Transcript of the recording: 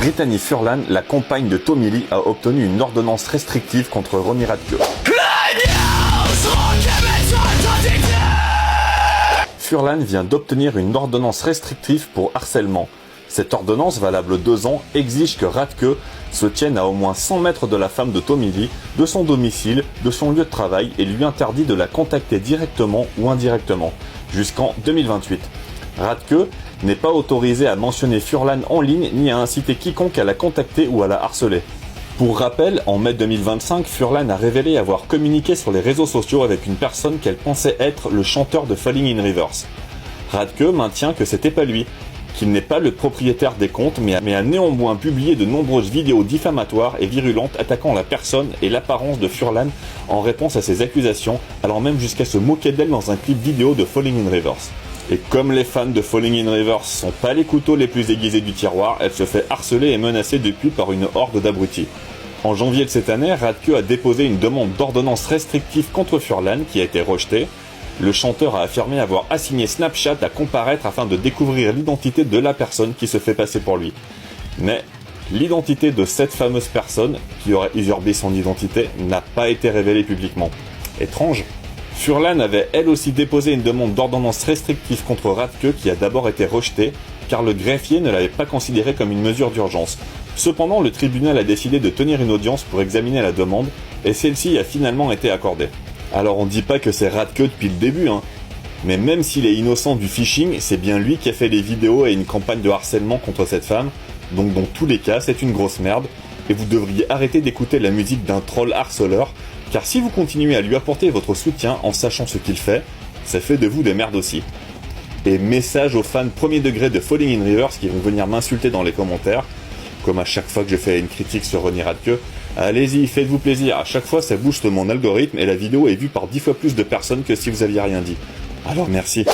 Brittany Furlan, la compagne de Tommy Lee, a obtenu une ordonnance restrictive contre Ronnie Radke. Furlan vient d'obtenir une ordonnance restrictive pour harcèlement. Cette ordonnance, valable 2 ans, exige que Radke se tienne à au moins 100 mètres de la femme de Tommy Lee, de son domicile, de son lieu de travail et lui interdit de la contacter directement ou indirectement, jusqu'en 2028. Radke n'est pas autorisé à mentionner Furlan en ligne ni à inciter quiconque à la contacter ou à la harceler. Pour rappel, en mai 2025, Furlan a révélé avoir communiqué sur les réseaux sociaux avec une personne qu'elle pensait être le chanteur de Falling in Reverse. Radke maintient que c'était pas lui, qu'il n'est pas le propriétaire des comptes, mais a néanmoins publié de nombreuses vidéos diffamatoires et virulentes attaquant la personne et l'apparence de Furlan en réponse à ces accusations, allant même jusqu'à se moquer d'elle dans un clip vidéo de Falling in Reverse. Et comme les fans de Falling in Reverse sont pas les couteaux les plus aiguisés du tiroir, elle se fait harceler et menacer depuis par une horde d'abrutis. En janvier de cette année, Radke a déposé une demande d'ordonnance restrictive contre Furlan qui a été rejetée. Le chanteur a affirmé avoir assigné Snapchat à comparaître afin de découvrir l'identité de la personne qui se fait passer pour lui. Mais l'identité de cette fameuse personne, qui aurait usurpé son identité, n'a pas été révélée publiquement. Étrange. Furlan avait elle aussi déposé une demande d'ordonnance restrictive contre Radke qui a d'abord été rejetée, car le greffier ne l'avait pas considérée comme une mesure d'urgence. Cependant, le tribunal a décidé de tenir une audience pour examiner la demande, et celle-ci a finalement été accordée. Alors on dit pas que c'est Radke depuis le début, mais même s'il est innocent du phishing, c'est bien lui qui a fait les vidéos et une campagne de harcèlement contre cette femme, donc dans tous les cas c'est une grosse merde, et vous devriez arrêter d'écouter la musique d'un troll harceleur, car si vous continuez à lui apporter votre soutien en sachant ce qu'il fait, ça fait de vous des merdes aussi. Et message aux fans premier degré de Falling in Reverse qui vont venir m'insulter dans les commentaires, comme à chaque fois que je fais une critique sur Ronnie Radke, allez-y, faites-vous plaisir, à chaque fois ça booste mon algorithme et la vidéo est vue par 10 fois plus de personnes que si vous aviez rien dit. Alors merci.